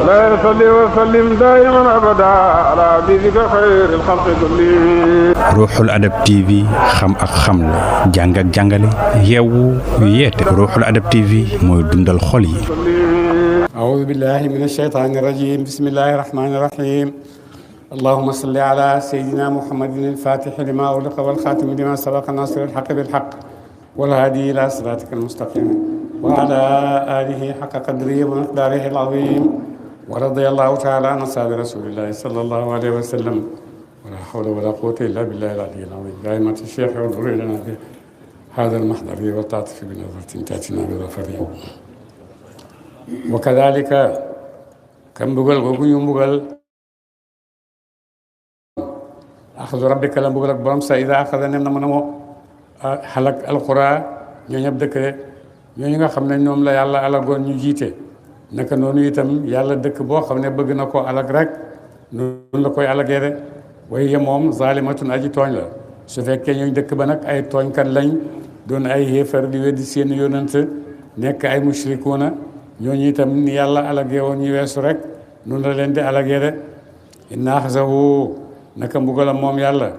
لا يصلي وسلم دائما أبدا على حبيبك خير الخلق كلهم. Ruuxul Adab TV xam ak xamle jàng ak jàngale yeewu yeete Ruuxul Adab TV mooy dundal xol yi. أعوذ بالله من الشيطان الرجيم بسم الله الرحمن الرحيم اللهم صل على سيدنا محمد الفاتح لما أغلق والخاتم لما سبق ناصر الحق بالحق والهادي إلى صراطك المستقيم وعلى آله حق قدره ومقداره العظيم ورضي الله تعالى عن أصحاب رسول الله صلى الله عليه وسلم ولا حول ولا قوة إلا بالله العلي العظيم دائمة الشيخ وانظر لنا هذا المحضر والتعطف بنظرة تأتينا بظفر وكذلك كم بقول يوم أخذ ربك لم بقول برمسا إذا أخذ نمنا منو حلق القرى ñoo ñëpp dëkk de ñooñu nga xam ne ñoom la yàlla alagoon ñu jiite naka noonu itam yàlla dëkk boo xam ne bëgg na ko alag rek noonu la koy alagee de waaye moom zalimatun aji tooñ la su fekkee ñooñu dëkk ba nag ay tooñkat lañ doon ay xéefar di weddi seen yonent nekk ay mushrikuuna ñooñu itam ni yàlla alagee woon ñu weesu rek noonu la leen di alagee de inna axzahu naka mbugalam moom yàlla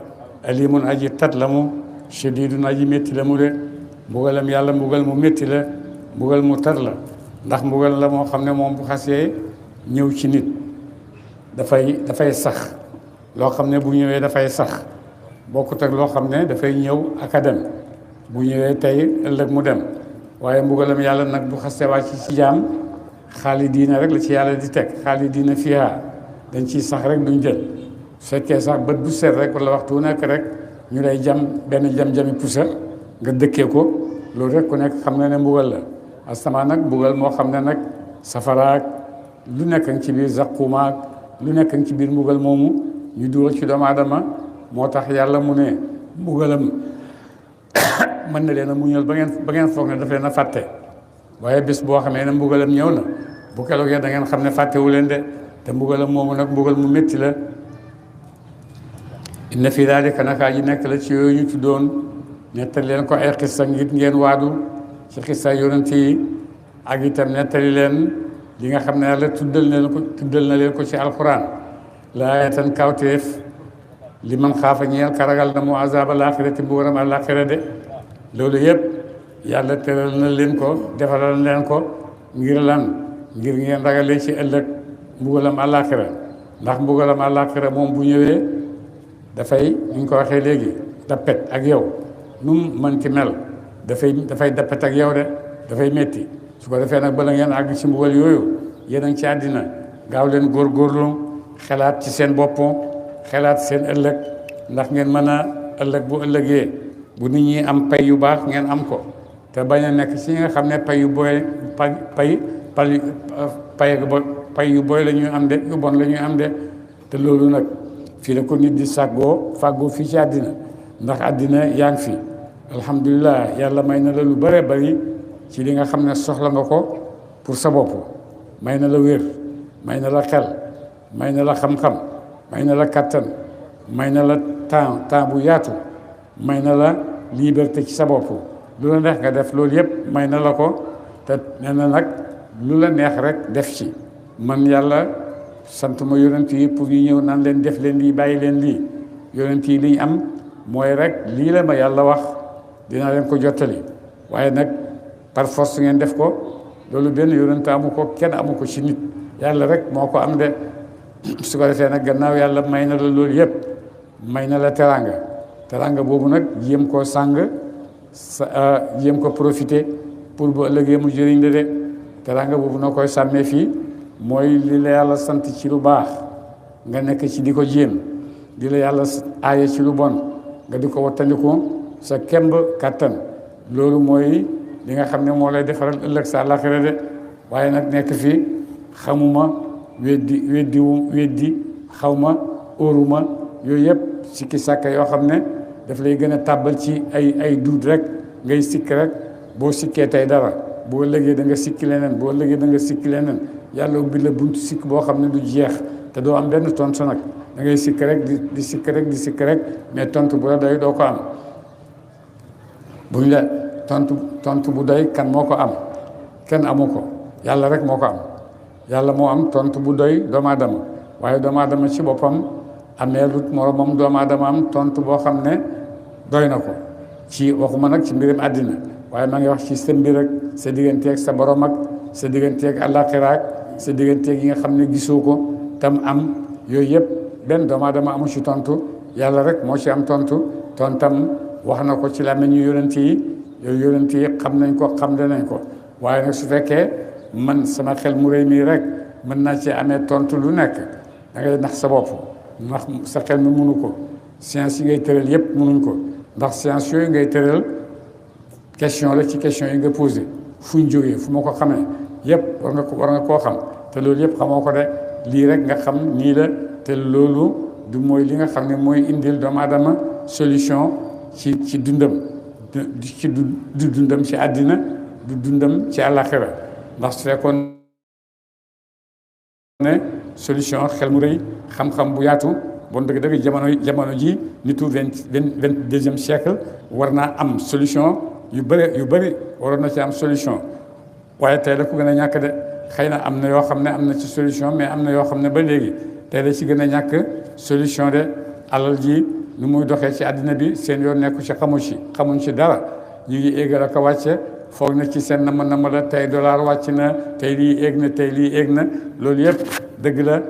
alimun aji tat la mu shadidun aji métti la mu de mbugalam yàlla mbugal mu métti la mbugal mu tar la ndax mbugal la moo xam ne moom bu xasee ñëw ci nit dafay sax loo xam ne bu ñëwee dafay sax bokkut ak loo xam ne dafay ñëw ak a dem bu ñëwee tey ëllëg mu dem waaye mbugalam yàlla nag bu xasee wàcc ci jaam xaalidiina rek la ci yàlla di teg xaalidiina fiha dañ ciy sax rek duñ jël su fekkee sax bët bu set rek wala waxtu wu nekk rek ñu lay jam benn jam-jami pusa nga dëkkee ko loolu rek ku nekk xam nga ne mbugal la asamaan nag mbugal moo xam ne nag safaraak lu nekk ci biir zaqumaak lu nekk ci biir mbugal moomu ñu dugal ci doomu aadama moo tax yàlla mu ne mbugalam mën na leen a muñal ba ngeen foog ne daf leen a fàtte waaye bés boo xamee ne mbugalam ñëw na bu keroogee da ngeen xam ne fàttewu leen de te mbugalam moomu nag mbugal mu métti la inna fi daalika naka ji nekk la ci yooyu ñu tuddoon nettali leen ko ay xissa ngir ngeen waadu ci xissa yonent yi ak itam nettali leen li nga xam ne yàlla tuddal na leen ko ci alquran laayatan kawteef li man xaafa ñeel karagal na mu azab alaxirati mbugalam alaxira de loolu yëpp yàlla tëral na leen ko defaral leen ko ngir lan ngir ngeen ragalee ci ëllëg mbugalam alaxira ndax mbugalam alaxira moom bu ñëwee dafay ñu ko waxee léegi dappet ak yow nu mu mën ci mel dafay dappet ak yow de dafay métti su ko defee nag bala ngeen àgg ci mbugal yooyu yéen a ngi ci àddina gaaw leen góorgóorlu xelaat ci seen bopp xelaat seen ëllëg ndax ngeen mën a ëllëg bu ëllëgee bu nit ñi am pay yu baax ngeen am ko te bañ a nekk ci nga xam ne pay yu booy pay yu booy la ñuy am de yu bon la ñuy am de te loolu nag fii la ko nit di fàggoo fii ci àddina ndax àddina yaa ngi fi alhamdulilah yàlla may na la lu bare bari ci li nga xam ne soxla nga ko pour sa bopp may na la wér may na la xel may na la xam-xam may na la kattan may na la temps bu yaatu may na la liberté ci sa bopp lu la neex nga def loolu yëpp may na la ko te nee na nag lu la neex rek def ci man yàlla sant ma yonent yi pour ñu ñëw naan leen def leen lii bàyyi leen lii yonent yi li ñu am mooy rek lii la ma yàlla wax dinaa leen ko jottali waaye nag par force ngeen def ko loolu benn yonent amu ko kenn amu ko ci nit yàlla rek moo ko am de su ko defee nag gannaaw yàlla may na la loolu yëpp may na la teranga boobu nag jéem koo sàng jéem ko profité pour bu ëllëgee mu jëriñ la de teranga boobu noo koy sàmmee fii mooy li la yàlla sant ci lu baax nga nekk ci di ko jéem di la yàlla aaye ci lu bon nga di ko wattandiku sa kemb kàttan loolu mooy li nga xam ne moo lay defaral ëllëg sa àllaaxira de waaye nag nekk fii xamuma weddi xawma óoruma yooyu yëpp sikki sàkka yoo xam ne daf lay gën a tàbbal ci ay duut rek ngay sikk rek boo sikkee tey dara boo ëllëgee da nga sikki leneen yàlla ubbi la buntu sikk boo xam ne du jeex te doo am benn tontu nag da ngay sikk rek di sikk rek mais tontu bu la doy doo ko am buñ la tontu bu doy kan moo ko am kenn amu ko yàlla rek moo ko am yàlla moo am tontu bu doy doomu aadama waaye doomu aadama ci boppam ameelut moromam doomu aadama am tontu boo xam ne doy na ko ci waxuma nag ci mbiram àddina waaye maa ngi wax ci sa mbir ak sa digganteeg sa borom ak sa digganteeg àllaaxira ak sa digganteeg yi nga xam ne gisoo ko tam am yooyu yëpp benn doomu aadama amu ci tontu yàlla rek moo ci am tontam wax na ko ci làmmiñu yonent yi yooyu yonent yi xam nañ ko xam nañ ko waaye nag su fekkee man sama xel mu rëy mii rek mën naa ci amee tontu lu nekk da ngay nax sa bopp ndax sa xel mi mënu ko science yi ngay tëral yëpp mënuñ ko ndax science yooyu ngay tëral question la ci question yi nga posé fu ñu jógee fu ma ko xamee yëpp war nga koo xam te loolu yëpp xamoo ko de lii rek nga xam nii la te loolu du mooy li nga xam ne mooy indil doomu aadama solution ci dundam du dundam ci àddina du dundam ci àllaaxira ndax su fekkoon ne solution xel mu rëy xam-xam bu yaatu bon dëgg-dëgg jamono ji nitu 22e siècle war naa am solution yu bëri waroon na ci am solution waaye tey la ko gën a ñàkk de xëy na am na yoo xam ne am na ci solution mais am na yoo xam ne ba léegi tey la ci gën a ñàkk solution de alal ji nu muy doxee ci àddina bi seen yoon nekku ci xamuñ ci dara ñu ngi éegal ak a wàcce foog na ci seen nama la tey dollar wàcc na tey lii éeg na loolu yëpp dëgg la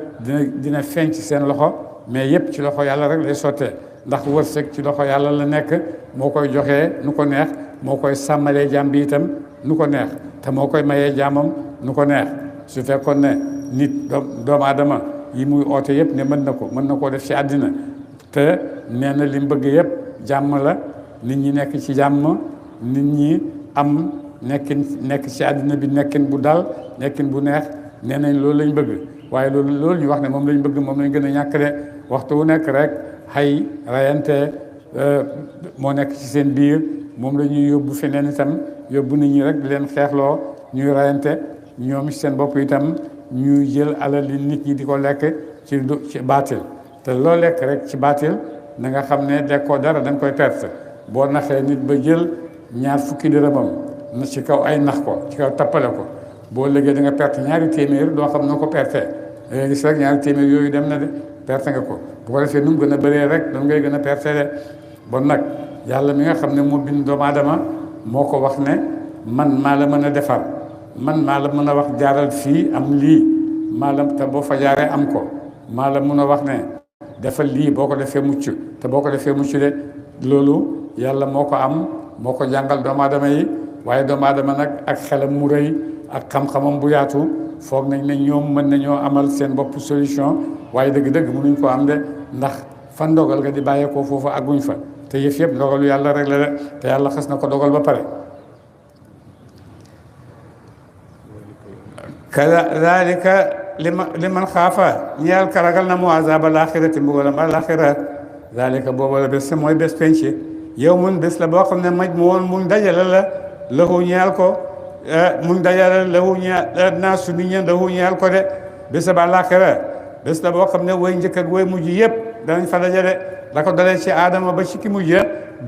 dina feeñ ci seen loxo mais yëpp ci loxo yàlla rek lay sottee ndax wërsëg ci loxo yàlla la nekk moo koy joxee nu ko neex moo koy sàmmalee jaam bi itam nu ko neex te moo koy mayee jaamam nu ko neex su fekkoon ne nit doomu aadama yi muy oote yëpp ne mën na koo def ci àddina te nee na li mu bëgg yëpp jàmm la nit ñi nekk ci jàmm nit ñi am nekk ci àddina bi nekkin bu dal nekkin bu neex nee nañ loolu lañ bëgg waaye loolu ñu wax ne moom lañ bëgg moom lañ gën a ñàkk de waxtu wu nekk rek xay rayante moo nekk ci seen biir moom la ñuy yóbbu feneen itam yóbbu nit ñi rek di leen xeexloo ñuy rayante ñoom ci seen bopp itam ñuy jël alal li nit ñi di ko lekk ci baatil te loo lekk rek ci baatil na nga xam ne dekkoo dara da nga koy perte boo naxee nit ba jël ñaar fukki dërëmam na ci kaw ay nax ko ci kaw tappale ko boo léegi da nga perte ñaari téeméer doo xam noo ko perte da ngay gis rek ñaari téeméer yooyu dem na de perte nga ko bu ko defee nu mu gën a bëree rek noonu ngay gën a perte de bon nag yàlla mi nga xam ne moo bind doomu aadama moo ko wax ne man maa la mën a defar man maa la mën a wax jaaral fii am lii maa la te boo fa jaaree am ko maa la mën a wax ne defal lii boo ko defee mucc te boo ko defee mucc de loolu yàlla moo ko am moo ko jàngal doomu aadama yi waaye doomu aadama nag ak xelam mu rëy ak xam-xamam bu yaatu foog nañ ne ñoom mën nañoo amal seen bopp solution waaye dëgg-dëgg mënuñ ko am de ndax fa ndogal nga di bàyyeekoo foofu àgguñ fa te yëf yëpp ndogalu yàlla rek la de te yàlla xas na ko dogal ba pare kadalika liman xaafa ñeel ka ragal na mu azaba laaxirati mbugalam alaxira dalika booba la bés mooy bés penc yow mun bés la boo xam ne maj mu woon muñ dajale la lahu ñeel ko muñ dajale lahu ñeel naa su nit ñeen lahu ñeel ko de bés ba alaxira bés la boo xam ne way njëkk ak way mujj yëpp danañ fa dajale la ko dalee ci aadama ba ci ki mujj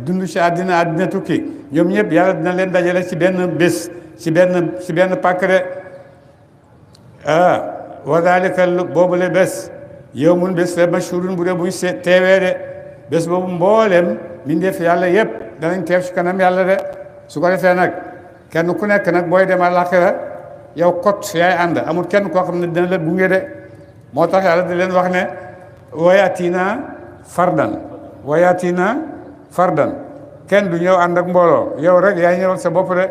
dund ci àddina tukki ñoom ñëpp yàlla dina leen dajale ci benn bés ci benn pàkk de wa dalika boobule bés yow mun bés la mashhurun bu dee buy teewee de bés boobu mbooleem mbindeef yàlla yëpp danañ teew ci kanam yàlla de su ko defee nag kenn ku nekk nag booy dem àllaaxira yow kot yaay ànd amul kenn koo xam ne dina la gunge de moo tax yàlla di leen wax ne wayatina fardan kenn du ñëw ànd ak mbooloo yow rek yaay ñëwal sa bopp de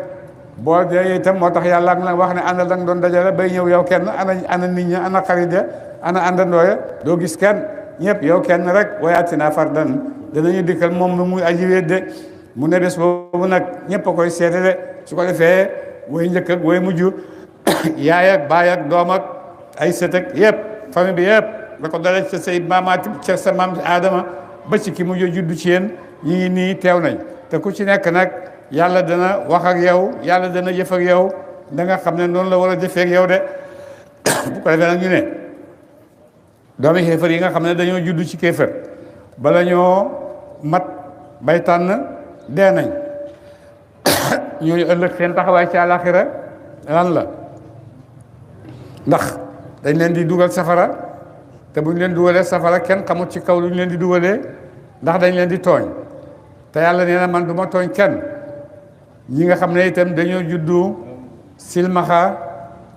boo dee itam moo tax yàlla ak la wax ne àndal da nga doon dajale bay ñëw yow kenn ana nit ñi ana xarit ya ana àndandoo ya doo gis kenn ñëpp yow kenn rek wayatina fardan danañu dikkal moom lu muy aji wéet de mu ne bés boobu nag ñëpp a koy seete de su ko defee way njëkk ak way mujj yaay ak baay ak doom ak ay sët ak yëpp famille bi yëpp da ko dalee ca say maamaati ca sa maam Aadama ba ci ki mujj juddu ci yéen ñi ngi nii teew nañ te ku ci nekk nag yàlla dana wax ak yow yàlla dana jëf ak yow da nga xam ne noonu la war a jëfee ak yow de bu ko defee nag ñu ne doomi xéefar yi nga xam ne dañoo juddu ci kéefar bala ñoo mat bay tànn dee nañ ñooñu ëllëg seen taxawaay ci àllaaxira lan la ndax dañ leen di dugal safara te buñ leen dugalee safara kenn xamut ci kaw lu ñu leen di dugalee ndax dañ leen di tooñ te yàlla nee na man du ma tooñ kenn. ñi nga xam ne itam dañoo juddu silmaxa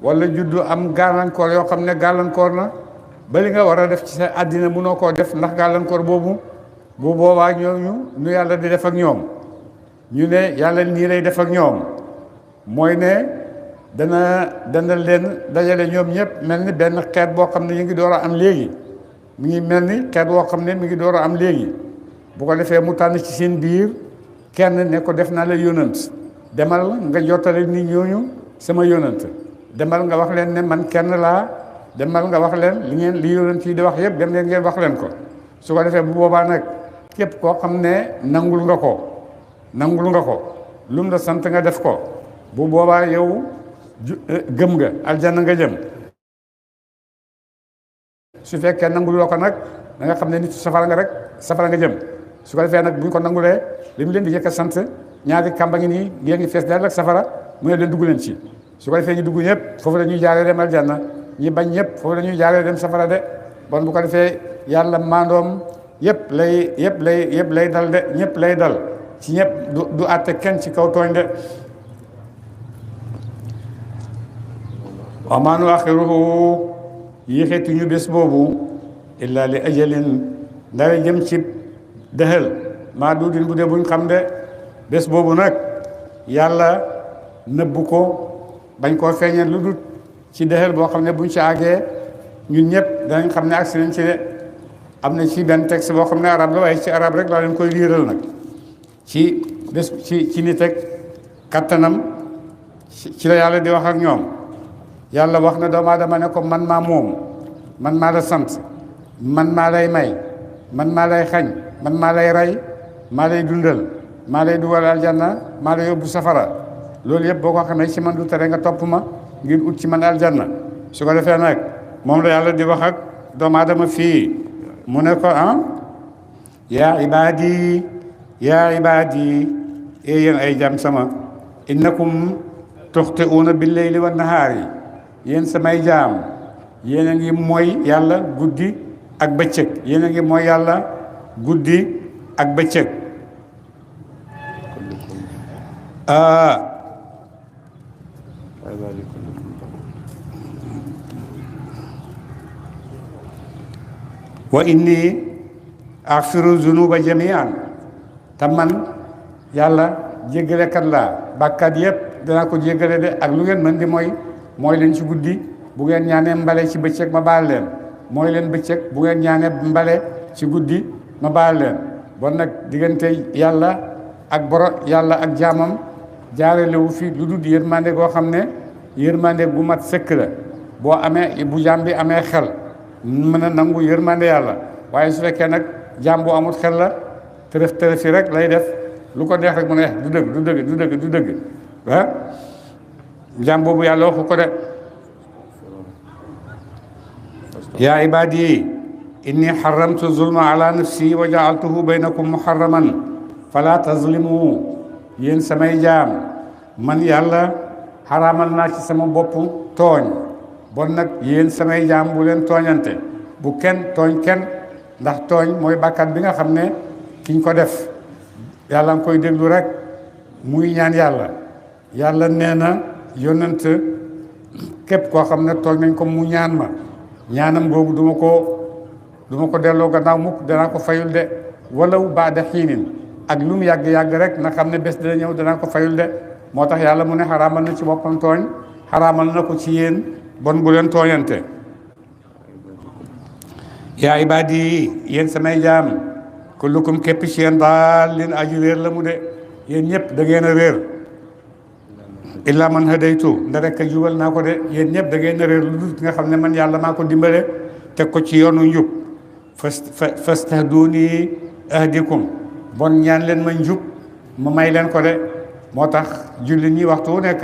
wala juddu am gàllankoor yoo xam ne gàllankoor na ba li nga war a def ci sa àddina mënoo koo def ndax gàllankoor boobu bu boobaa ñooñu nu yàlla di def ak ñoom ñu ne yàlla nii lay def ak ñoom mooy ne dana leen dajale ñoom ñëpp mel ni benn xeet boo xam ne ñu ngi door a am léegi mi ngi mel ni xeet boo xam ne mi ngi door a am léegi bu ko defee mu tànn ci seen biir kenn ne ko def naa la yónant demal nga jottale nit ñooñu sama yónant demal nga wax leen ne man kenn laa demal nga wax leen li yónant yi di wax yëpp dem leen ngeen wax leen ko su ko defee bu boobaa nag képp koo xam ne nangul nga ko lum la sant nga def ko bu boobaa yow gëm nga aljanna nga jëm su fekkee nanguloo ko nag da nga xam ne nit safara nga jëm su ko defee nag bu ñu ko nangulee li mu leen di jëkk a sant ñaari kàmba ngi nii ngeen ngi fees dell ak safara mu ne leen dugg leen ci su ko defee ñu dugg ñëpp foofu la ñuy jaaree dem aljanna ñi bañ ñëpp foofu la ñuy jaaree dem safara de bon bu ko defee yàlla maandoom yëpp lay dal de ñëpp lay dal ci ñëpp du àtte kenn ci kaw tooñ de wa maa nuaxiruhu yéexeetuñu bés boobu illa li ajalin ndara jëm ci dëxël maa duudin bu dee buñ xam de bés boobu nag yàlla nëbbu ko bañ koo feeñal lu dut ci dëxël boo xam ne buñ ci àggee ñun ñëpp danañ xam ne agsi nañ ci de am na ci benn texte boo xam ne arab la waaye ci arab rek laa leen koy liiral nag ci bés ci nit ak kattanam ci la yàlla di wax ak ñoom yàlla wax na doomu aadama ne ko man maa moom man maa la sant man maa lay may man maa lay xañ man maa lay rey maa lay dundal maa lay dugal aljanna maa lay yóbbu safara loolu yëpp boo ko xamee ci man du tere nga topp ma ngir ut ci man aljanna su ko defee nag moom la yàlla di wax ak doomu aadama fii mu ne ko yaa ibaadi yéen ay jàmm sama innakum tuxti'uuna bil-layli wan-nahaari yéen samay jaam yéen a ngi mooy yàlla guddi ak bëccëg yéen a ngi mooy yàlla guddi ak bëccëg wa inni aghfiru zunuba jamian te man yàlla jéggalekat laa bàkkaat yëpp danaa ko jéggale de ak lu ngeen mën di mooy leen ci guddi bu ngeen ñaanee mbale ci bëccëg ma baal leen mooy leen bëccëg bu ngeen ñaanee mbale ci guddi ma baal leen bon nag diggante yàlla ak jaamam jaarelewu fi lu dul yërmande goo xam ne yërmande gu mat sëkk la bu jaam bi amee xel mën a nangu yërmande yàlla waaye su fekkee nag jaam bu amul xel la tërëf rek lay def lu ko neex rek mu ne du dëgg jaam boobu yàlla waxu ko de yaa ibaadi inni xaramtu zulma ala nafsi wa jaaltuhu baynakum muharraman fala tazlimu yéen samay jaam man yàlla xaraamal naa ci sama bopp tooñ bon nag yéen samay jaam bu leen tooñante bu kenn tooñ kenn ndax tooñ mooy bàkkaat bi nga xam ne kiñ ko def yàlla nga koy déglu rek muy ñaan yàlla nee na yónnant képp koo xam ne tooñ nañ ko mu ñaan ma ñaanam googu duma ko delloo gannaaw mukk danaa ko fayul de walaw baada xiinin ak lu mu yàgg rek na xam ne bés dina ñëw danaa ko fayul de moo tax yàlla mu ne xaraamal na ci boppam tooñ xaraamal na ko ci yéen bon bu leen tooñante yaa ibaadi yéen samay jaam kullukum képp ci yéen daal leen aji réer la mu de yéen ñëpp da ngeen a réer illa man hadaytu nda rek a jubal naa ko de yéen ñëpp da ngeen a réer lu dul nga xam ne man yàlla maa ko dimbale teg ko ci yoonu njub fastahduni ahdikum bon ñaan leen ma njub ma may leen ko de moo tax julli ñi waxtu wu nekk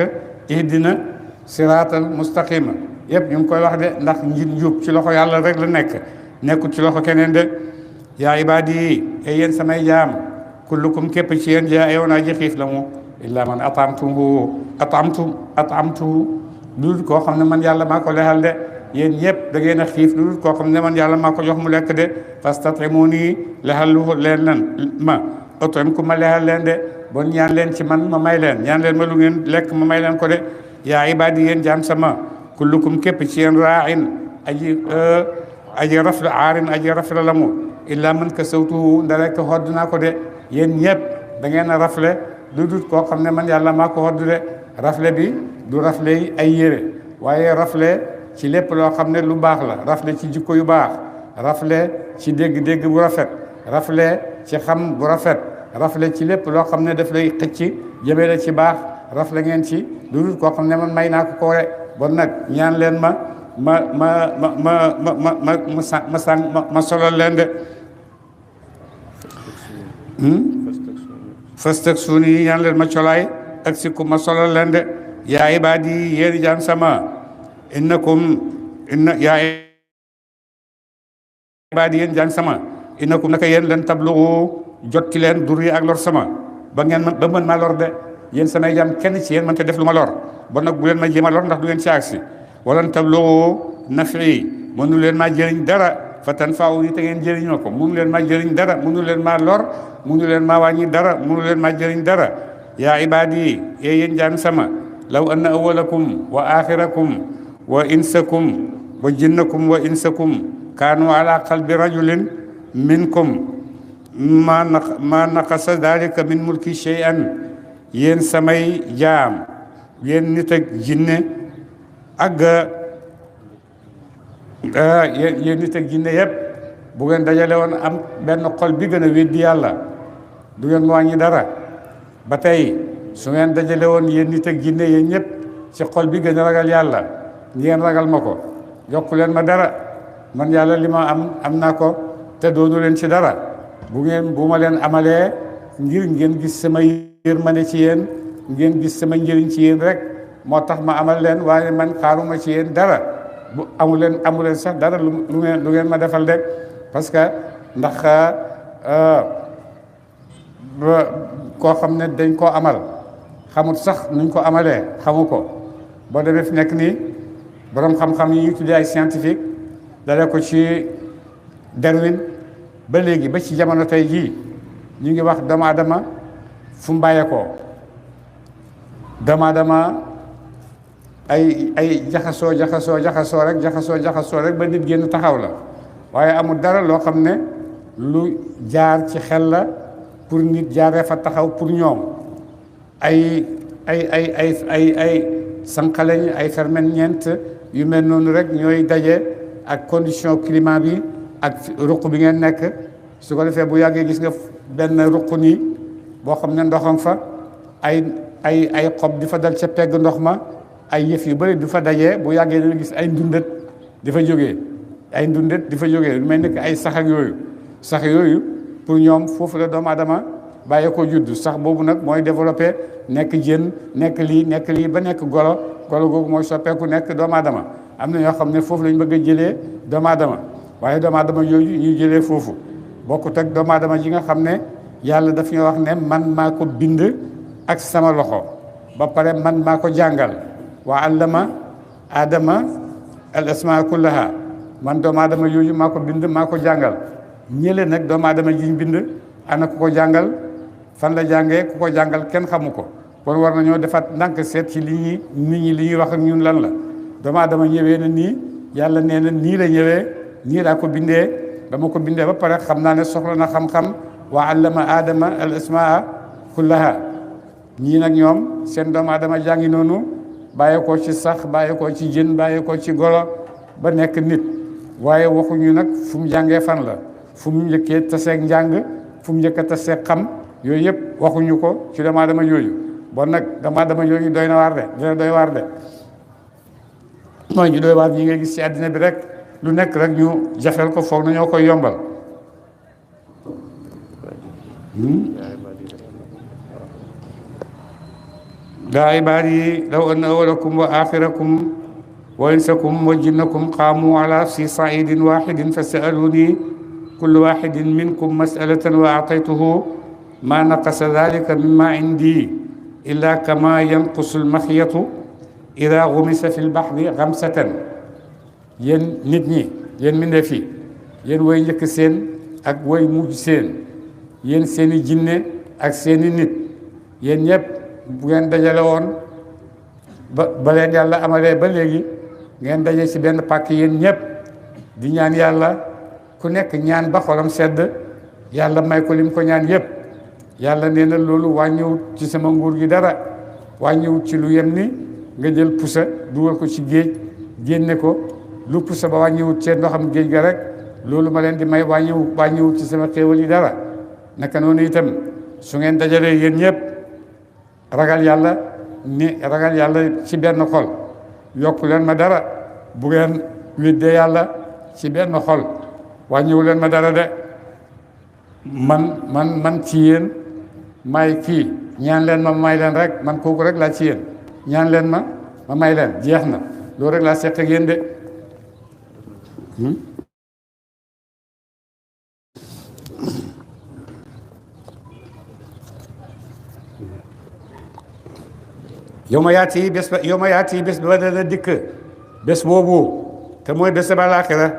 ihdina siraatal mustaqima yëpp ñu ngi koy wax de ndax njub ci loxo yàlla rek la nekkul ci loxo keneen de yaa ibaadi e yéen samay jaam kullukum képp ci yéen jaa yoon aji xiif la mu illa man atamtu lu koo xam ne man yàlla maa ko lexal de yéen ñëpp da ngeen a xiif lu dul koo xam ne man yàlla maa ko jox mu lekk de fastat'imuni lexal lu leen lan ma ut'imkum ma lexal leen de bon ñaan leen ci man ma may leen ñaan leen ma lu ngeen lekk ma may leen ko de yaa ibaadi yéen jaam sama kullukum képp ci yéen raa'in aji raf la aarin aji raf la mu illa man kasawtuhu nda rek xodd naa ko de yéen ñëpp da ngeen a rafle lu dul koo xam ne man yàlla maa ko xodd de rafle bi du rafle yi ay yére waaye rafle ci lépp loo xam ne lu baax la rafle ci jikko yu baax rafle ci dégg-dégg bu rafet rafle ci xam bu rafet rafle ci lépp loo xam ne daf lay xëcc jëmee la ci baax rafle ngeen ci lu dul koo xam ne man may naa ko ko rek bon nag ñaan leen ma solal leen de fastak suuni ñaan leen ma colaay ak sikku ma solal leen de yaa ibaadi yéen jaam sama yaa ibaadi yéen jaam sama innakum naka yéen leen tablugu jot ci leen dur yi ak lor sama ba mën maa lor de yéen samay jaam kenn ci yéen mënta def lu ma lor bon nag bu leen ma jéem a lor ndax du ngeen ci agsi walan tablugu nafi mënu leen maa jëriñ dara fa tanfa'uni te ngeen jëriñ ma ko mënu leen maa jëriñ dara mënu leen maa lor mënu leen maa wàññi dara mënu leen maa jëriñ dara yaa ibaadi yéen jaam sama law anna awwalakum wa axirakum wa insakum wa jinnakum wa insakum kaanu ala qalbi rajulin minkum ma naqasa dalika min mulki shay'an yéen samay jaam yéen nit ak jinne ak yéen nit ak jinne yëpp bu ngeen dajale woon am benn xol bi gën a weddi yàlla du ngeen mu wàññi dara ba tey su ngeen dajale woon yéen nit ak jinne yéen ñëpp ci xol bi gën a ragal yàlla ngeen ragal ma ko yokku leen ma dara man yàlla li ma am naa ko te doonu leen ci dara bu ma leen amalee ngir ngeen gis sama yërmande ci yéen ngeen gis sama njëriñ ci yéen rek moo tax ma amal leen waaye man xaaruma ci yéen dara bu amu leen sax dara lu ngeen ma defal de parce que ndax koo xam ne dañ koo amal xamut sax nuñ ko amalee xamu ko boo demee fi nekk nii borom xam-xam yi ñu tuddee ay scientifique dale ko ci Darwin ba léegi ba ci jamono tey jii ñu ngi wax doomu aadama fu mu bàyyeekoo doomu aadama ay jaxasoo rek ba nit génn taxaw la waaye amul dara loo xam ne lu jaar ci xel la pour nit jaaree fa taxaw pour ñoom ay sànqaleñ ay ferñeent yu mel noonu rek ñooy daje ak condition climat bi ak ruq bi ngeen nekk su ko defee bu yàggee gis nga benn ruq nii boo xam ne ndoxam fa ay xob di fa dal ca pegg ndox ma ay yëf yu bëri du fa dajee bu yàggee dana gis ay ndundat di fa jógee lu may nekk ay sax yooyu pour ñoom foofu la doomu aadama bàyyee ko judd sax boobu nag mooy développé nekk jën nekk lii ba nekk golo googu mooy soppeeku nekk doomu aadama am na ñoo xam ne foofu lañ bëgg a jëlee doomu aadama waaye doomu aadama yooyu ñuy jëlee foofu bokkut ak doomu aadama ji nga xam ne yàlla daf ñu wax ne man maa ko bind ak sama loxo ba pare man maa ko jàngal wa allama adama al asmaa kullaha man doomu aadama yooyu maa ko bind maa ko jàngal ñële nag doomu aadama jiñ bind ana ku ko jàngal fan la jàngee ku ko jàngal kenn xamu ko kon war nañoo defaat ndànk seet ci nit ñi li ñuy wax ak ñun lan la doomu aadama ñëwee na nii yàlla nee na nii la ñëwee nii laa ko bindee dama ko bindee ba pare xam naa ne soxla na xam-xam wa allama adama al asmaa kullaha ñii nag ñoom seen doomu aadama jàngi noonu bàyyi ko ci sax bàyyi ko ci jën bàyyi ko ci golo ba nekk nit waaye waxuñu nag fu mu jàngee fan la fu mu njëkkee taseeg njàng fu mu njëkk a taseeg xam yooyu yëpp waxuñu ko ci doomu aadama yooyu bon nag doomu aadama yooyu doy na waar de dina doy waar de mooy ñu doy waar ñi ngay gis ci àddina bi rek lu nekk rek ñu jafeel ko foog na ñoo koy yombal yaa ibaadi law anna awwalakum wa axirakum wa insakum wa jinnakum qaamu ala fi saidin waxidin fa saaluni kullu waxidin minkum masalatan wa aataytuhu ma naqasa dalika mimma indi illa kama yanqusu almaxyatu ida gumisa fi lbaxri gamsatan yéen nit ñi yéen mbindeef yi yéen way njëkk seen ak way mujj seen yéen seeni jinne ak seeni nit yéen ñëpp bu ngeen dajale woon ba leen yàlla amalee ba léegi ngeen daje ci benn pàkk yéen ñëpp di ñaan yàlla ku nekk ñaan ba xolam sedd yàlla may ko lim ko ñaan yëpp yàlla nee na loolu wàññiwut ci sama nguur gi dara wàññiwut ci lu yem ni nga jël pusa dugal ko ci géej génne ko lu pusa ba wàññiwut ci ndoxam géej ga rek loolu ma leen di may wàññiwut ci sama xéewal yi dara naka noonu itam su ngeen dajalee yéen ñëpp ragal yàlla ci benn xol yokku leen ma dara bu ngeen weddee yàlla ci benn xol wàññiwu leen ma dara de man ci yéen may kii ñaan leen ma may leen rek man kooku rek laa ci yéen ñaan leen ma may leen jeex na loolu rek laa seq ak yéen de yow ma yaati bés ba dana dikk bés boobu te mooy bés ba laaxira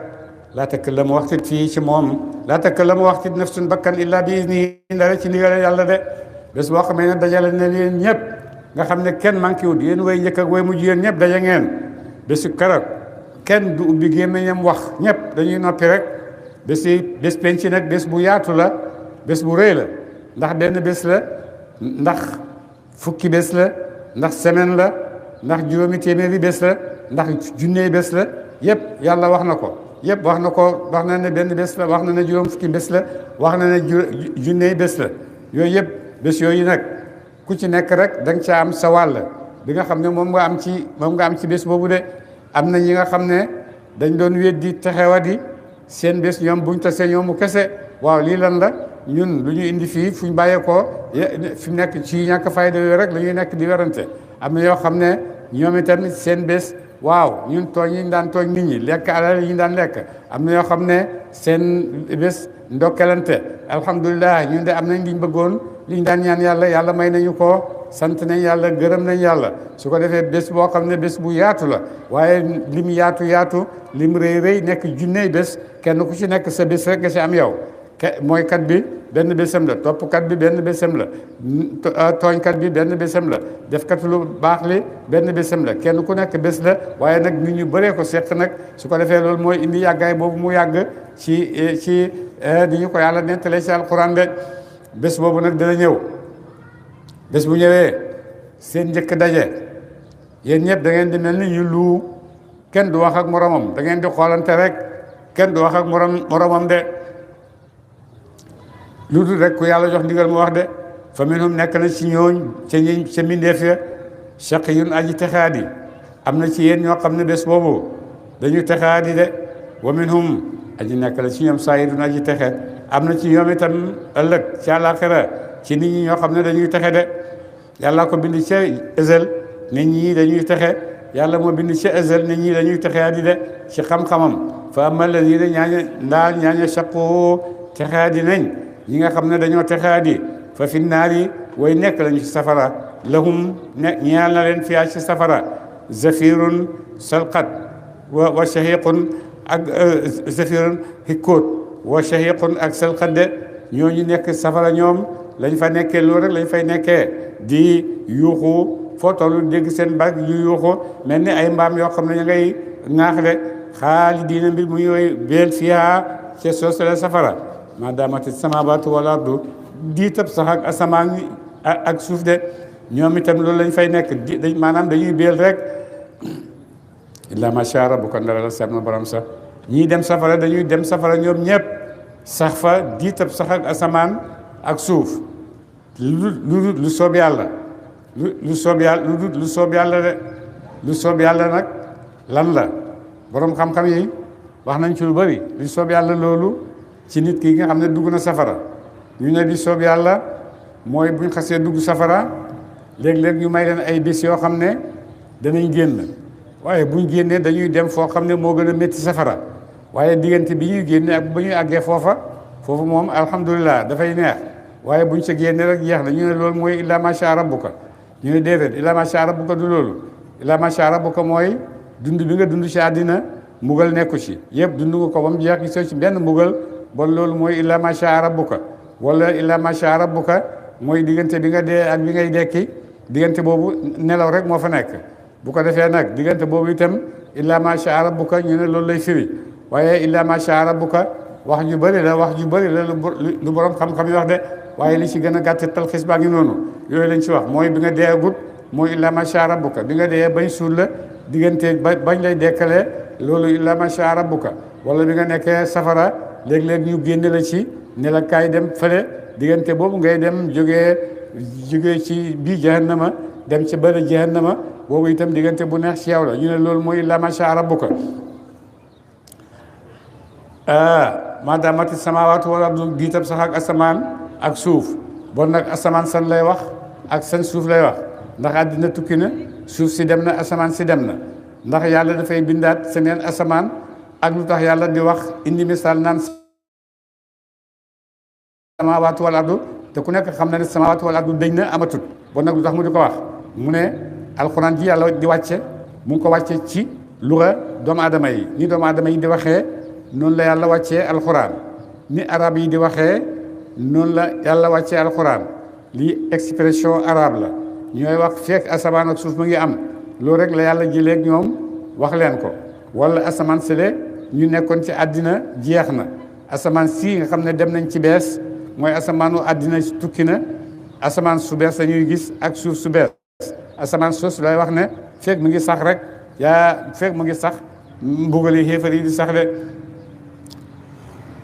laa takallamu waxtit fii ci moom laa takallamu waxtit nafsun bakkan illa bi izni ndara ci ndigal yàlla de bés boo xamee ne dajale ne leen ñëpp nga xam ne kenn manqué wut yéen way njëkk ak way mujj yéen ñëpp daje ngeen bésu keroog kenn du ubbi gémmiñam wax ñëpp dañuy noppi rek bés penc nag bés bu yaatu la bés bu rëy la ndax benn bés la ndax fukki bés la ndax semaine la ndax juróomi téeméeri bés la ndax junney bés la yëpp yàlla wax na ko yëpp wax na ne benn bés la wax na ne juróom fukki bés la wax na ne junney bés la yooyu yëpp bés yooyu nag ku ci nekk rek da nga caa am sa wàll bi nga xam ne moom nga am ci bés boobu de am na ñi nga xam ne dañ doon weddi texewadi seen bés ñoom buñ tasee ñoomu kese waaw lii lan la ñun lu ñu indi fii fuñ bàyyeekoo fi mu nekk ci ñàkk fayda yooyu rek la ñuy nekk di werante am na yoo xam ne ñoom itam seen bés waaw ñun tooñ yi ñu daan tooñ nit ñi lekk alal yi ñu daan lekk am na yoo xam ne seen bés ndokkelante alhamdulilah ñun de am nañ liñ bëggoon liñ daan ñaan yàlla may nañu ko sant nañ yàlla gërëm nañ yàlla su ko defee bés boo xam ne bés bu yaatu la waaye lim yaatu lim rëy nekk junney bés kenn ku ci nekk sa bés rek nga si am yow mooy kat bi benn bésam la toppkat bi benn bésam la tooñkat bi benn bésam la defkat lu baax li benn bésam la kenn ku nekk bés la waaye nag nit ñu bëree ko seq nag su ko defee loolu mooy indi yàggaay boobu mu yàgg ci di ñu ko yàlla nettalee ci alquran de bés boobu nag dana ñëw bés bu ñëwee seen njëkk daje yéen ñëpp da ngeen di mel ni ñu lu kenn du wax ak moromam da ngeen di xoolante rek kenn du wax ak moromam de lu dul rek ku yàlla jox ndigal mu wax de fa minhum nekk na ci ñooñ ca mbindeef ya shaqiyun aji texaadi am na ci yéen ñoo xam ne bés boobu dañu texaadi de wa minhum aji nekk la ci ñoom saayidun aji texe am na ci ñoom itam ëllëg ci àllaaxira ci nit ñi ñoo xam ne dañuy texe de yàlla ko bind ca ezel nit ñi dañuy texe yàlla moo bind ca ezel nit ñi dañuy texaadi de ci xam-xamam fa amal lazina ñaaña shaqu texaadi nañ ñi nga xam ne dañoo texaadi fa fi naari way nekk lañu ci safara lahum ne ñeel na leen fiyaa ci safara zafirun salqat wa shahiqun ak zafirun hikkoot wa shahiqun ak salqat de ñooñu nekk safara ñoom lañ fa nekkee loolu rek lañ fay nekkee di yuuxu foo tollu dégg seen bag yu yuuxu mel ni ay mbaam yoo xam ne ñu ngay ŋaax de xaalidiina mbir mu ñooy beel fiyaa ca soosale safara maa daamati samaawaatu wal ardu diitab sax ak asamaan ak suuf de ñoom itam loolu lañ fay nekk maanaam dañuy beel rek illa ma sha rabbuka ndara la seet na borom sax ñii dem safara dañuy dem safara ñoom ñëpp sax fa diitab sax ak asamaan ak suuf lu soob yàlla lu soob yàlla de lu soob yàlla nag lan la borom xam-xam yi wax nañ ci lu bari lu soob yàlla loolu ci nit ki nga xam ne dugg na safara ñu ne li soob yàlla mooy buñ xasee dugg safara léeg-léeg ñu may leen ay bés yoo xam ne danañ génn waaye buñ génnee dañuy dem foo xam ne moo gën a métti safara waaye diggante bi ñuy génne ak ba ñuy àggee foofu moom alhamdulilah dafay neex waaye buñ sa génne rek jeex na ñu ne loolu mooy illa ma sha rabbuka ñu ne déedéet illa ma sha rabbuka du loolu illa ma sha rabbuka mooy dund bi nga dund ci àddina mbugal nekku ci yëpp dund nga ko ba mu jeex gisoo ci benn mbugal bon loolu mooy illa ma sha rabbuka wala illa ma sha rabbuka mooy diggante bi nga dee ak bi ngay dekki diggante boobu nelaw rek moo fa nekk bu ko defee nag diggante boobu itam illa ma sha rabbuka ñu ne loolu lay firi waaye illa ma sha rabbuka wax ju bëri la lu borom xam-xam yi wax de waaye li ci gën a gàtt talxis baa ngi noonu yooyu lañ ci wax mooy bi nga dee agut mooy illa ma sha rabbuka bi nga dee bañ suul la diggante bañ lay dekkalee loolu illa ma sha rabbuka wala bi nga nekkee safara léeg-léeg ñu génne la ci ne la kaay dem fële diggante boobu ngay dem jógee ci bii jahannama dem ci bëri jahannama boobu itam diggante bu neex ci yow la ñu ne loolu mooy illa ma sha rabbuka maadaamati samaawaatu wal ardu diitam sax ak asamaan ak suuf bon nag asamaan san lay wax ak san suuf lay wax ndax àddina tukki na suuf si dem na asamaan si dem na ndax yàlla dafay bindaat seneen asamaan ak lu tax yàlla di wax indi misaal naan samaawaatu wal ardu te ku nekk xam na ne samaawaatu wal ardu dañ na amatut bon nag lu tax mu di ko wax mu ne alxuraan ji yàlla di wàcce mu ngi ko wàcce ci luga doomu aadama yi ni doomu aadama yi di waxee noonu la yàlla wàccee alxuraan ni arab yi di waxee noonu la yàlla wàccee alxuraan lii expression arabe la ñooy wax fekk asamaan ak suuf mu ngi am loolu rek la yàlla jëlee ak ñoom wax leen ko wala asamaan sele ñu nekkoon ci àddina jeex na asamaan sii nga xam ne dem nañ ci bees mooy asamaanu àddina tukki na asamaan su bees la ñuy gis ak suuf su bees asamaan sos lay wax ne fekk mu ngi sax rek fekk mu ngi sax mbugal yi xéefar yi di sax de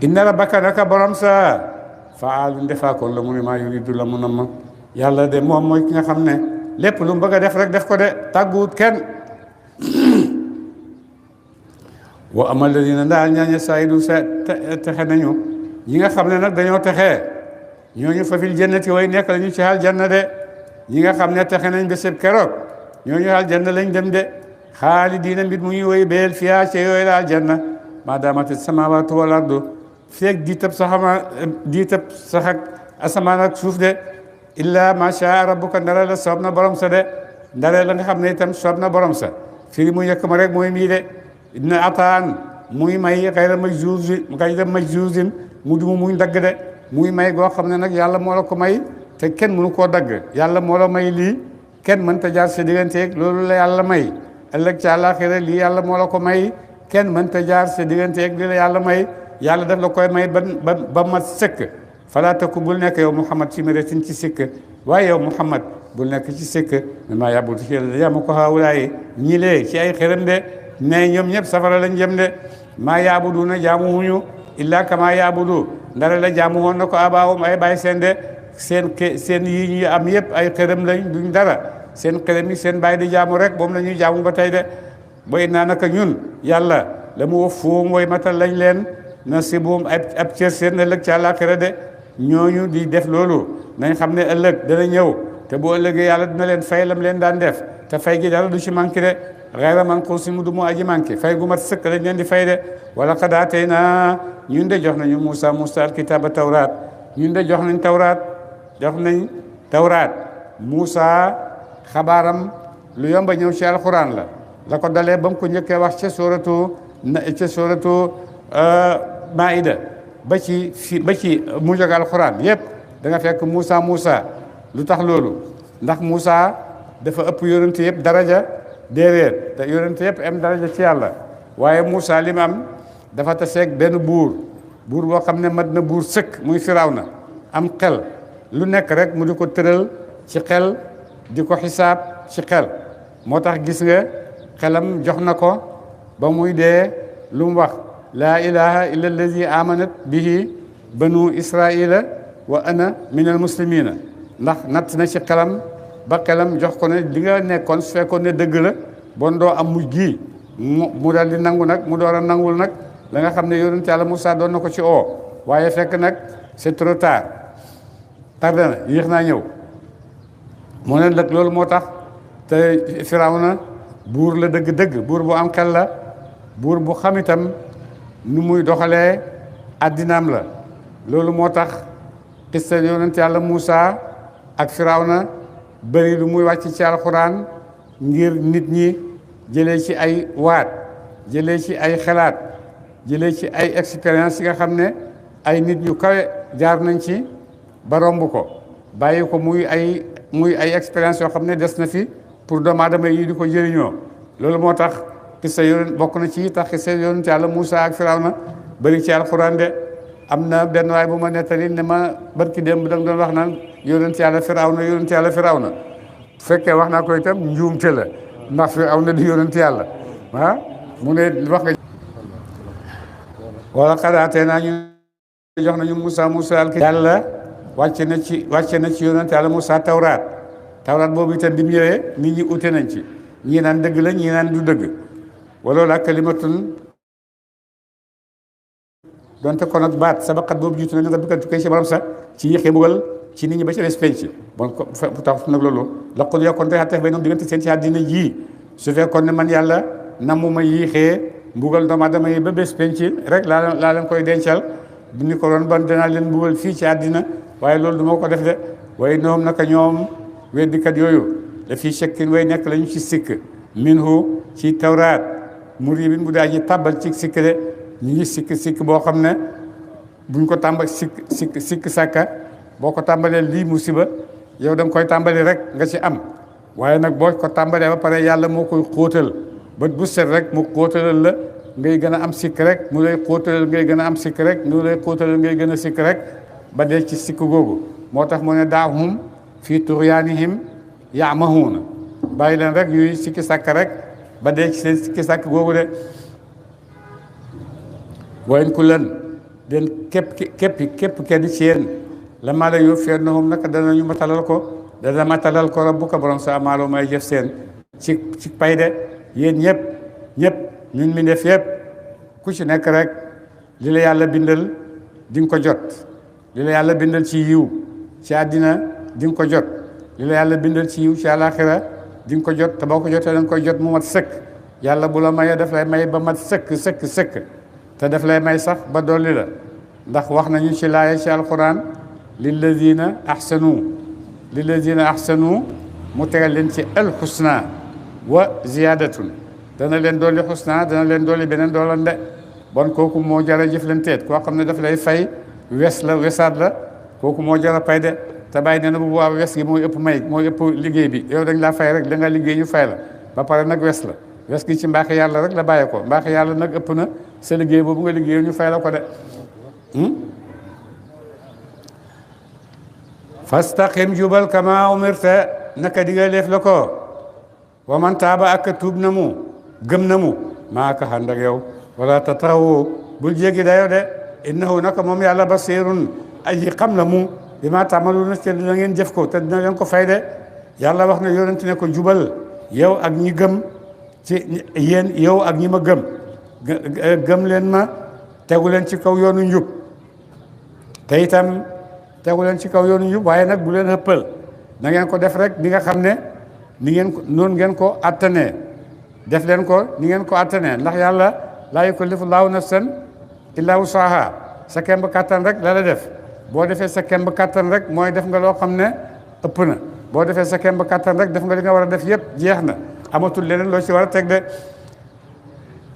inna rabbaka naka borom sa faalun defaakoon la mu ne maa yuridu la mu nam yàlla de moom mooy ki nga xam ne lépp lu mu bëgg a def rek def ko de tàgguwut kenn wa amal ladina ndaal ñaañe saayidu sa texe nañu ñi nga xam ne nag dañoo texee ñooñu fa fil jannati way nekk la ñu ci aljanna de ñi nga xam ne texe nañ bésëb keroog ñooñu aljanna lañ dem de xaalidiina mbit mu ñuy woy beel fiyaa ca yooyu la aljanna maadaamati samaawaatu wal ardu feeg diitab sax ak asamaan ak suuf de illa ma sha rabbuka ndare la soob na borom sa de ndare la nga xam ne itam soob na borom sa firi mu yëkk ma rek mooy mii de dina ataan muy may xayra majjuuzin mu dumu muy dagg de muy may goo xam ne nag yàlla moo la ko may te kenn mënu koo dagg yàlla moo la may lii kenn mënta jaar sa digganteeg loolu la yàlla may ëllëg ci àllaaxira lii yàlla moo la ko may kenn mënta jaar sa digganteeg li la yàlla may yàlla daf la koy may ba mat sëkk falaa taku bul nekk yow Muhammad ci miratin ci sikk waaye yow Muhammad bul nekk ci sikk maa yàbbutu ci yàlla yàma ko xaawulaay ñi lee ci ay xërëm de mais ñoom ñëpp safara lañ jëm de maa yaabuduuna jaamuwuñu illaa kama yaabudu ndara la jaamu woon na ko abaawum ay bàyyi seen de seen yi ñu am yëpp ay xërëm lañ duñ dara seen xërëm yi seen bàyyi di jaamu rek moom la ñuy jaamu ba tey de boy naa naka ñun yàlla la mu wax fuum way matal lañ leen na si buum ab cër seen ëllëg ci àllaaxira de ñooñu di def loolu nañ xam ne ëllëg dana ñëw te bu ëllëgee yàlla dina leen fay lam leen daan def te fay gi dara du ci manqué de xayra manquusin mu du mu aji manqué fay gu mat sëkk lañ leen di fay de wala qad aataynaa ñun de jox nañu Muusa alkitaaba tawraat ñun de jox nañ tawraat Muusa xabaaram lu yomba ñëw ci alxuraan la ko dalee ba mu ko njëkkee wax ca sooratu Maïda ba ci mu jóg alxuraan yépp da nga fekk Muusa lu tax loolu ndax Muusa dafa ëpp yonent yëpp daraja déedéet te yonent yëpp am daraja ci yàlla waaye Muusa li mu am dafa taseeg benn buur boo xam ne mat na buur sëkk muy Firawna am xel lu nekk rek mu di ko tëral ci xel di ko xisaab ci xel moo tax gis nga xelam jox na ko ba muy dee lu mu wax laa ilaha illa allazi amanat bihi banu israila wa ana min al muslimina ndax natt na ci xelam ba xelam jox ko ne li nga nekkoon su fekkoon ne dëgg la bon doo am mujj gii mu dal di nangu nag mu door a nangul nag la nga xam ne yonent Yàlla Musaa doon na ko ci waaye fekk nag c'est trop tard tardé na yéex naa ñëw moo ne nag loolu moo tax te Firawna buur la dëgg-dëgg buur bu am xel la buur bu xam itam nu muy doxalee addinaam la loolu moo tax xista yonent Yàlla Musaa ak Firawna bëri lu muy wàcc ci alxuraan ngir nit ñi jëlee ci ay waat jëlee ci ay xalaat jëlee ci ay expérience yi nga xam ne ay nit yu kawe jaar nañ ci ba romb ko bàyyi ko muy ay expérience yoo xam ne des na fi pour doomu aadama yi di ko jëriñoo loolu moo tax xisa yoon bokk na ci tax xisa yonent Yàlla Muusa ak Firawna bëri ci alxuraan de am na benn waay bu ma nettali ne ma barki démb da nga doon wax naan yonent Yàlla Firawna bu fekkee wax naa ko itam njuumte la ndax Firawna di yonent Yàlla mu ne wax nga wala xadaatee naa ñu jox nañu Muusa al Yàlla wàcce na ci yonent Yàlla Muusa tawraat boobu itam bi mu ñëwee nit ñi ute nañ ci ñii naan dëgg la ñii naan du dëgg wala la kalimatun donte kon ak baat sabaqat boobu jiitu na nga duggal tukkee ci borom sax ci yéexee bugal ci nit ñi ba ci des penc bon ko tax nag loolu laqul yokkoon te xattax bay noonu diggante seen ci àddina ji su fekkoon ne man yàlla namuma yéexee mbugal doomu aadama yi ba bés penc rek laa leen koy dencal bu ni ko doon ban danaa leen mbugal fii ci àddina waaye loolu du ma ko def de waaye noom naka ñoom weddikat yooyu da fii shakkin way nekk lañu ci sikk minhu ci tawraat muribin bu daa ji tàbbal ci sikk de ñu ngi sikk boo xam ne buñ ko tàmbal sikk sàkka boo ko tàmbalee lii musiba yow da nga koy tàmbali rek nga ci am waaye nag boo ko tàmbalee ba pare yàlla moo koy xóotal bët bu set rek mu xóotalal la ngay gën a am sikk rek mu lay xóotalal ngay gën a am sikk rek mu lay xóotalal ngay gën a sikk rek ba dee ci sikk googu moo tax mu ne daahum fii tughyaanihim ya'mahuuna bàyyi leen rek ñuy sikki sàkk rek ba dee ci seen sikki sàkk googu de wayn ku len den képp kenn ci yéen la maa la yow feer nahum naka dana matalal ko rabbuka borom sa amaaloo may jëf seen ci pay de yéen ñëpp ñun mi def yëpp ku ci nekk rek li la yàlla bindal di nga ko jot li la yàlla bindal ci yiw ci àddina di nga ko jot li la yàlla bindal ci yiw ci àllaaxira di nga ko jot te boo ko jotee da nga koy jot mu mat sëkk yàlla bu la mayee daf lay may ba mat sëkk te daf lay may sax ba dolli la ndax wax nañu ci laaya ci alquran lilladina ahsanu mu tegal leen ci alxusna wa ziyadatun dana leen dolli xusna dana leen dolli beneen doolan de bon kooku moo jara jëflanteet koo xam ne daf lay fay wesaat la kooku moo jara pay de te bàyyi nee na bu boobaa wes gi mooy ëpp liggéey bi yow dañ laa fay rek da nga liggéey ñu fay la ba pare nag wes gi ci mbaaxi yàlla rek la bàyyee ko mbaaxi yàlla nag ëpp na sa liggéey boobu nga liggéey ñu fay la ko de fastaqim jubal kama umirta naka diga leef la ko wa man taaba ak tuub na mu gëm na mu maa ka ànd ak yow wala tatawu bul jéggi dayo de innahu naka moom yàlla basirun aji xam la mu bi ma tàmmalu te dina ngeen jëf ko te dina leen ko fay de yàlla wax na yonent ne ko jubal yow ak ñi gëm ci yéen yow ak ñi ma gëm leen ma tegu leen ci kaw yoonu njub te itam tegu leen ci kaw yoonu njub waaye nag bu leen ëppal na ngeen ko def rek ni nga xam ne ni ngeen ko noonu ngeen ko attanee def leen ko ni ngeen ko attanee ndax yàlla laa yukallifu llaahu nafsan illaa wus'ahaa sa kemb kattan rek la def boo defee sa kemb kattan rek mooy def nga loo xam ne ëpp na boo defee sa kemb kattan rek def nga li nga war a def yëpp jeex na amatul leneen loo ci war a teg de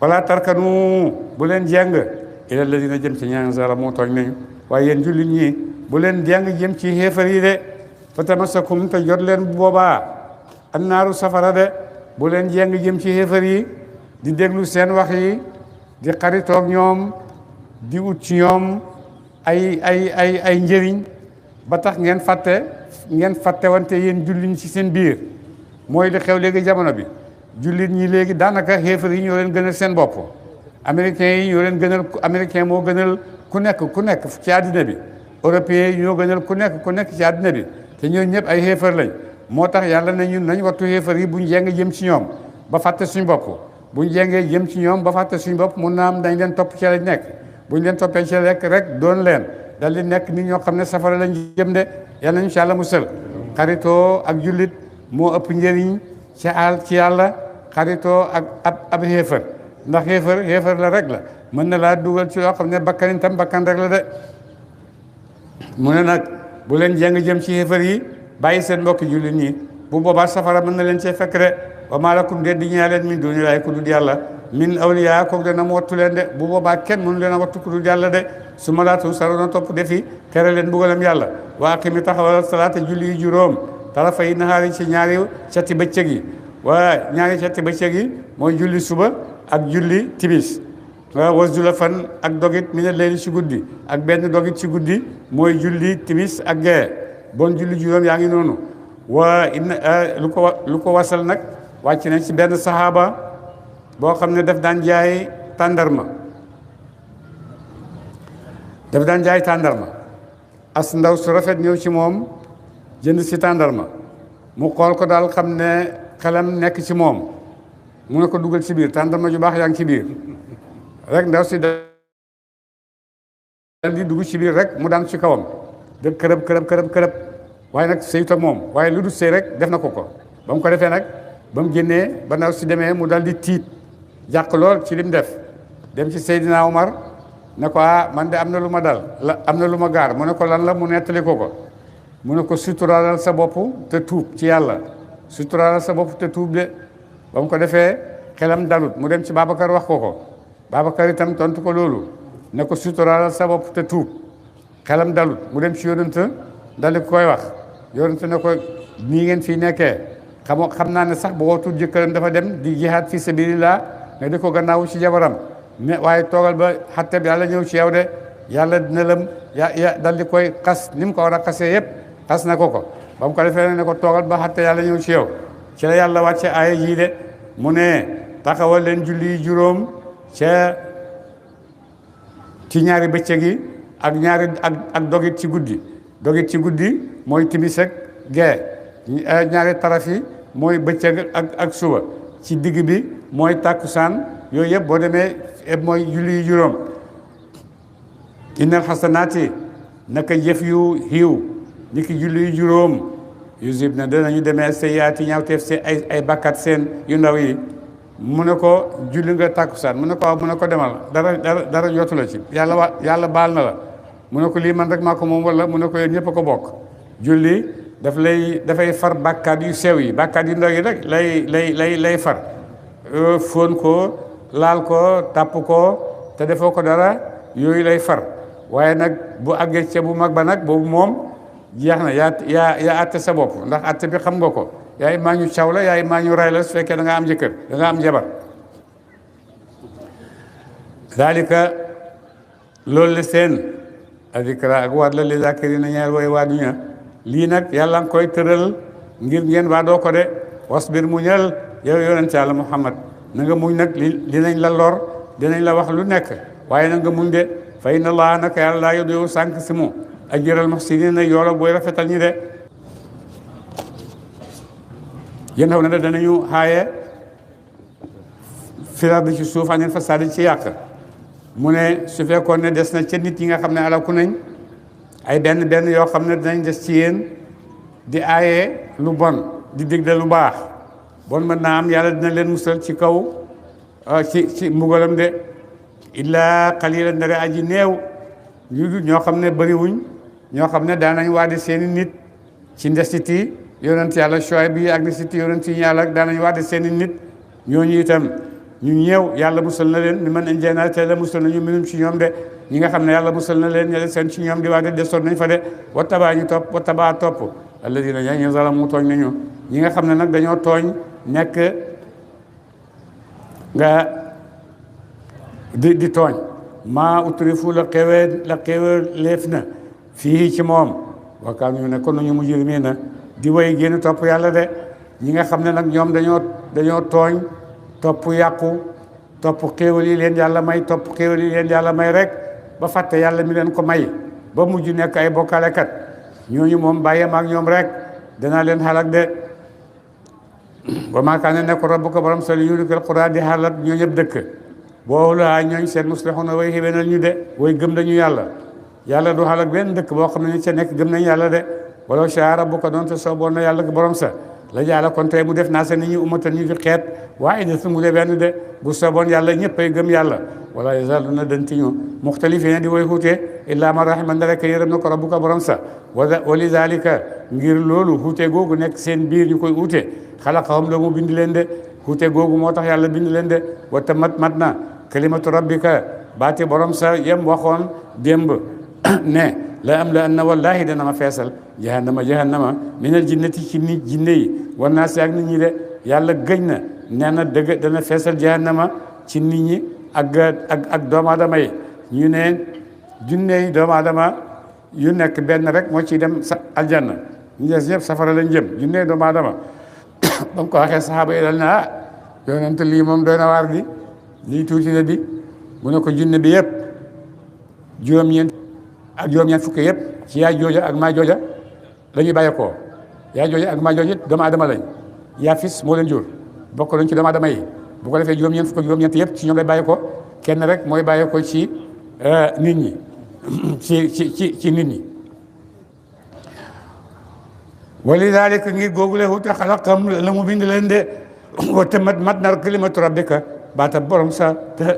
wala tarkanu bu leen jeng ila alladina jëm ci ñaan zalamu tooñ nañu waaye yéen jullit ñi bu leen jeng jëm ci xéefar yi de fa tamasakum te jot leen bu boobaa annaaru safara de bu leen jeng jëm ci xéefar yi di déglu seen wax yi di xaritoog ñoom di ut ci ñoom ay njëriñ ba tax ngeen fàtte wante yéen jullit ñi ci seen biir mooy li xew léegi jamono bi jullit ñi léegi daanaka xéefar yi ñoo leen gënal seen bopp américains yi ñoo leen gënal américain moo gënal ku nekk ci àddina bi européens yi ñoo gënal ku nekk ci àddina bi te ñooñu ñëpp ay xéefar lañ moo tax yàlla ne ñun nañ wattu xéefar yi buñ jeng jëm ci ñoom ba fàtte suñ bopp buñ jengee jëm ci ñoom ba fàtte suñ bopp mun naa am dañ leen topp ci lañ nekk buñ leen toppee ci lekk rek doon leen dal di nekk nit ñoo xam ne safara lañ jëm de yàlla nañu ci yàlla musal xaritoo ak jullit moo ëpp njëriñ ci yàlla xaritoo ak ab xéefar ndax xéefar la rek la mën na laa dugal ci loo xam ne bakkan itam bakkan rek la de mu ne nag bu leen jeng jëm ci xéefar yi bàyyi seen mbokki jullit ñi bu boobaa safara mën na leen cee fekk de wa maa lakum de di ñaa leen min duuni laahi ku dul yàlla min awliya ko dana mu wattu leen de bu boobaa kenn mënu leen a wattu ku dul yàlla de su ma laatu sarona topp defi tere leen mbugalam yàlla waa aqimi taxawal salaata julli juróom tarafay nahaari ci ñaari cati bëccëg yi waa ñaari cati bëccëg yi mooy julli suba ak julli timis wasula fan ak dogit mi ne leeli ci guddi ak benn dogit ci guddi mooy julli timis ak gee bon julli juróom yaa ngi noonu waa inna lu ko wasal nag wàcc na ci benn saxaaba boo xam ne daf daan jaay tàndarma as ndaw su rafet ñëw ci moom jënd si tàndarma mu xool ko daal xam ne xelam nekk ci moom mu ne ko dugal ci biir tàndarma ju baax yaa ngi ci biir rek ndaw si dal di dugg ci biir rek mu daan ci kawam de kërëb waaye nag sëyut ak moom waaye lu dul sëy rek def na ko ba mu ko defee nag ba mu génnee ba ndaw si demee mu dal di tiit jàq lool ci lim def dem ci Seydina Omar ne ko man de am na lu ma dal am na lu ma gaar mu ne ko lan la mu nettali ko mu ne ko suturaalal sa bopp te tuub ci yàlla suturaalal sa bopp te tuub de ba mu ko defee xelam dalut mu dem ci Babacar wax ko Babacar itam tontu ko loolu ne ko suturaalal sa bopp te tuub xelam dalut mu dem ci yonent dal di koy wax yonent ne ko nii ngeen fii nekkee xam naa ne sax bu wootul jëkkëram dafa dem di jihaad fi sabilillah nga di ko gannaawu ci jabaram ne waaye toogal ba xatte bi yàlla ñëw ci yow de yàlla dina lam ya dal di koy xas ni mu ko war a xasee yëpp xas na ko ba mu ko defee ne ko toogal ba xatte yàlla ñëw ci yow ci la yàlla wàcce aaya jii de mu ne taxawal leen julli juróom ca ci ñaari bëccëg yi ak dogit ci guddi mooy timis ak gee ñaari taraf yi mooy bëccëg ak suba ci digg bi mooy tàkkusaan yooyu yëpp boo demee mooy julli juróom innal xasanaati naka jëf yu xiiw ni ki julli juróom yusib na danañu demee sayyaati ñaawteef seen ay bakkat seen yu ndaw yi mu ne ko julli nga tàkkusaan mu ne ko demal dara jotu la ci yàlla baal na la mu ne ko lii man rek maa ko moom wala mu ne ko yéen ñëpp a ko bokk julli dafay far bàkkaat yu sew yi bàkkaat yu ndaw yi rek lay far fóon ko laal ko tàpp ko te defoo ko dara yooyu lay far waaye nag bu àggee ca bu mag ba nag boobu moom jeex na yaa àtte sa bopp ndax àtte bi xam nga ko yaay maa ñu caw la yaay maa ñu ray la su fekkee da nga am jëkkër da nga am jabar dalika loolu la seen adikra ak waat la li zakirina ñaar way waat ñu lii nag yàlla nga koy tëral ngir ngeen waa doo ko de wasbir muñal yow yonent yàlla Muhammad na nga muñ nag dinañ la lor dinañ la wax lu nekk waaye na nga muñ de fa inna allah naka yàlla laa yudii'u sànq si mu ajral muhsiniina yoolal booy rafetal ñi de yéen xaw na de danañu xaaye firar di ci suuf aneen fasaadi ci yàq mu ne su fekkoon ne des na ca nit ñi nga xam ne alaku nañ ay benn yoo xam ne dinañ des ci yéen di aaye lu bon di digle lu baax bon mën naa am yàlla dina leen musal ci kaw ci mbugalam de illaa qalilan ndare aji néew ñoo xam ne bëriwuñ ñoo xam ne daanañ waade seeni nit ci ndesiti yonent yàlla Shuayb bi ak ndesiti yonent yi yàlla daanañ waade seeni nit ñooñu itam ñu ñëw yàlla musal na leen mi man anjaynaa te la musal nañu minum ci ñoom de ñi nga xam ne yàlla musal na leen ñe seen ci ñoom di waade desoon nañ fa de wattabaa ñu topp wattabaa topp alladina ñañu zalamu tooñ nañu ñi nga xam ne nag dañoo tooñ nekk nga di tooñ maa utrifu la xewee leef na fii ci moom wakkaan ñu ne kon nañu mujrimiina di way génn topp yàlla de ñi nga xam ne nag ñoom dañoo tooñ topp yàqu topp xéewal yi leen yàlla may topp xéewal yi leen yàlla may rek ba fàtte yàlla mi leen ko may ba mujj nekk ay bokkalekat ñooñu moom bàyyeem ak ñoom rek danaa leen xalak de ba maakaane nekk rabbuka borom sa li yuhlikal quraa di xalak ñoo ñëpp dëkk boo laa ñooñ seen muslixuuna way xéwénal ñu de way gëm nañu yàlla du xalak benn dëkk boo xam ne ñu ca nekk gëm nañ yàlla de walaw shaa rabbuka doonte sooboon na yàlla borom sa la jaala kon tey mu def naa sa nit ñi ummatan ñu di xeet waahidatan mu de benn de bu sooboon yàlla ñëppay gëm yàlla wala yazaaluna danti ñu muxtalifiina di way xuute illaa man rahima ndare ka yërëm na ko rabbuka borom sa wa lidaalika ngir loolu xuute googu nekk seen biir ñu koy uute xalaqahum la mu bind leen de xuute googu moo tax yàlla bind leen de wa tamat mat na kalimatu rabbika baati borom sa yem waxoon démb ne la am la anna wallahi dana ma feesal jahannama minal jinnati ci nit jinne yi war naa si ak nit ñi de yàlla gëñ na nee na dëgg dana feesal jahannama ci nit ñi ak doomu aadama yi ñu ne junne yi doomu aadama yu nekk benn rek moo ciy dem sa aljanna ñu des ñëpp safara lañ jëm junne yi doomu aadama ba mu ko waxee saxaaba yi dal na yonent lii moom doy na waar gi lii tuuti na di mu ne ko junne bi yëpp juróom-ñeent fukki yëpp ci yaay jooja ak maa jooja la ñuy bàyyeekoo yaay jooja ak maa jooja doomu aadama lañ yaa fis moo leen jur bokk lañ ci doomu aadama yi bu ko defee juróom-ñeent fukki juróom-ñeent yëpp ci ñoom lay bàyyeekoo kenn rek mooy bàyyeekoo ci nit ñi ci nit ñi walidaalika ngir googule wuute xalaqam la mu bind leen de wa tamat mat na kalimatu rabbika baata borom sa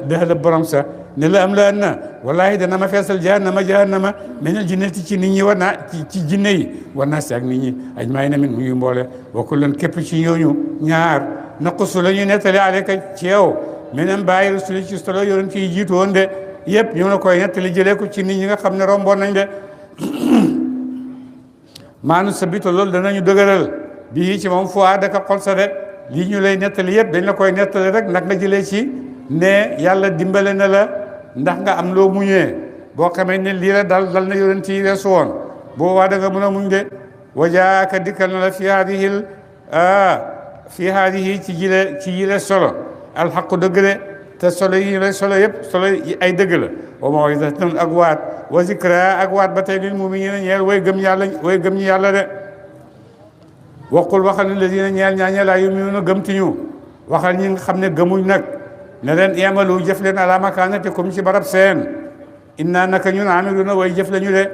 dëxala borom sa ne la am la an na wallahi dana ma feesal jahannama minal jinnati ci nit ñi war naa ci jinne yi war naa si ak nit ñi ajmaïna min mu ngi mboole wa kullan képp ci ñooñu ñaar naqussu la ñuy nettali aleyka ci yow meneen bàyyi rasuli ci solo yoroon ci jiitu woon de yëpp ñu la koy nettali jëlee ko ci nit ñi nga xam ne romboon nañ de maanu sa bito loolu danañu dëgëral bii ci moom fois daka xol sa de lii ñu lay nettali yëpp dañ la koy nettali rek ndax nga jëlee ci ne yàlla dimbale na la ndax nga am loo muñee boo xamee ne lii la dal na yonent yi weesu woon boobaa da nga mën a muñ de wajaaka dikkal na la fi haadihi ci yile solo alxaqu dëgg de te solo yi lay solo yëpp solo ay dëgg la wa mawizatun ak waat wa zikra ak waat ba tey lil mu'minina ñeel way gëm ñi yàlla de waqul waxal ne ladina ñeel ñaañe laa yuminuuna gëmtuñu waxal ñi nga xam ne gëmuñ nag ne leen imalu jëf leen ala makaanatikum ci barab seen inna naka ñun amiluna way jëf lañu de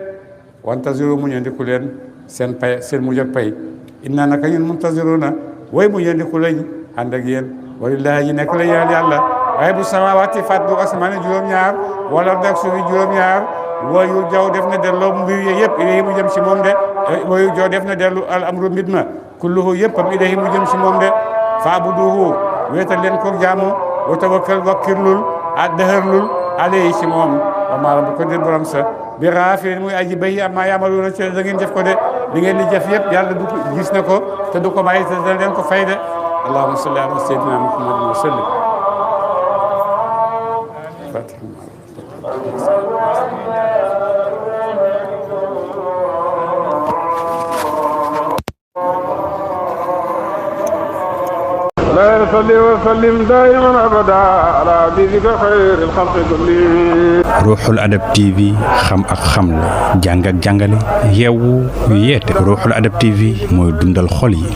wantaziru muñandiku leen seen pay seen mujj ak pay inna naka ñun muntaziruna way muñandiku lañ ànd ak yéen walillahi ji nekk la ñeel yàlla waaye bu samawaati faat bu asamaane juróom-ñaar wala dak suufi juróom-ñaar wayu jaw def na delloo mbir yi yëpp ilayhi mu jëm si moom de wayu jaw def na dellu al amru mbir ma kulluhu yëpp am ilayhi mu jëm si moom de faabuduhu wéetal leen ko jaamu wa tawakkal wakkirlul a dëhërlul alayhi si moom wa maa rabbuka dir borom sa bi gaafirin muy aji bay amma yaamaluuna ci da ngeen jëf ko de li ngeen di jëf yëpp yàlla du ko gis na ko te du ko bàyyi te da leen ko fay de allahumma salli ala sayyidina muhammadin wa sallim لا يصلي وسلم دائما ابدا على حبيبك خير الخلق كلهم ruuxul adab TV xam ak xamle jàng ak jàngale yeewu yeete ruuxul adab TV mooy dundal xol yi